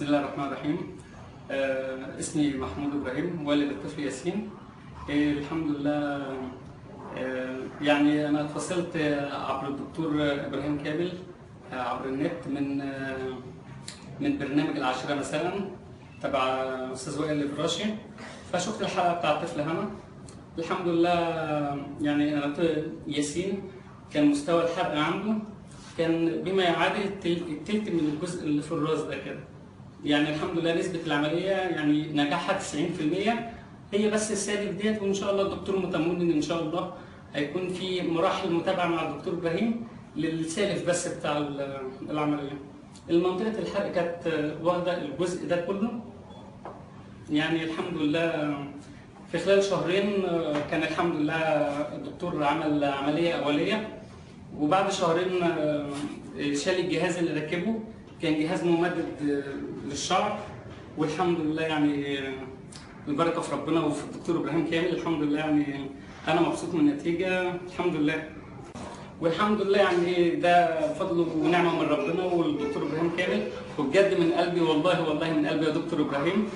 بسم الله الرحمن الرحيم. اسمي محمود إبراهيم، والد الطفل ياسين. الحمد لله. يعني أنا اتفصلت عبر الدكتور إبراهيم كامل عبر النت من برنامج العاشرة مساء تبع أستاذ وائل الفراشي، فشفت الحلقة بتاع الطفل هنا. الحمد لله. يعني أنا ياسين كان مستوى الحرق عنده كان بما يعادل التلت من الجزء اللي في الراس ده كده. يعني الحمد لله نسبة العملية يعني نجاحها 90%، هي بس السالب ديت، وإن شاء الله الدكتور متمون إن شاء الله هيكون في مراحل متابعة مع الدكتور إبراهيم للسالب بس بتاع العملية. المنطقة الحرق كانت واخدة الجزء ده كله. يعني الحمد لله في خلال شهرين كان الحمد لله الدكتور عمل عملية أولية، وبعد شهرين شال الجهاز اللي ركبه، كان جهاز ممدد للشعر. والحمد لله يعني البركة في ربنا وفي الدكتور إبراهيم كامل. الحمد لله يعني أنا مبسوط من النتيجة الحمد لله. والحمد لله يعني ده فضل ونعمة من ربنا والدكتور إبراهيم كامل، وبجد من قلبي والله من قلبي يا دكتور إبراهيم.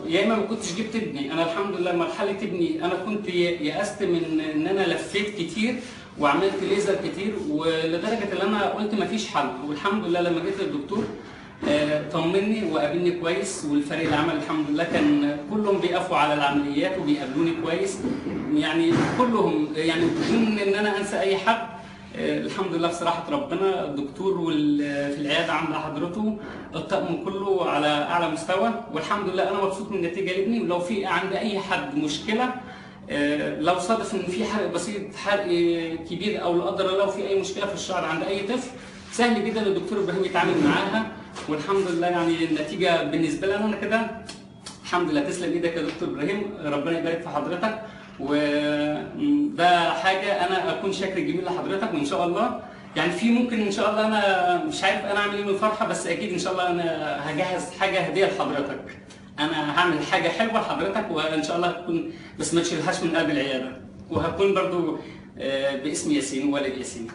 يا اما ما كنتش جبت ابني. انا الحمد لله مرحله ابني انا كنت يأست من ان انا لفيت كتير وعملت ليزر كتير، ولدرجه ان انا قلت ما فيش حل. والحمد لله لما جيت للدكتور طمني وقابلني كويس، والفريق العمل الحمد لله كان كلهم بيقفوا على العمليات وبيقابلوني كويس، يعني كلهم يعني بدون ان انا انسى اي حد. الحمد لله بصراحة ربنا الدكتور في العيادة عند حضرته الطاقم كله على أعلى مستوى. والحمد لله أنا مبسوط من النتيجة لابني. ولو في عند أي حد مشكلة، لو صادف إن في حرق بسيط، حرق كبير، أو لا قدر الله في أي مشكلة في الشعر عند أي طفل، سهل جدا الدكتور إبراهيم يتعامل معاها. والحمد لله يعني النتيجة بالنسبة لي أنا كده الحمد لله. تسلم إيدك يا دكتور إبراهيم، ربنا يبارك في حضرتك. وده حاجه انا اكون شاكر جميل لحضرتك. وان شاء الله يعني في ممكن ان شاء الله انا مش عارف انا اعمل ايه من الفرحه، بس اكيد ان شاء الله انا هجهز حاجه هديه لحضرتك. انا هعمل حاجه حلوه لحضرتك وان شاء الله هتكون، بس ما تشيلهاش من قلب العياده، وهكون برضو باسم ياسين ووالد ياسين.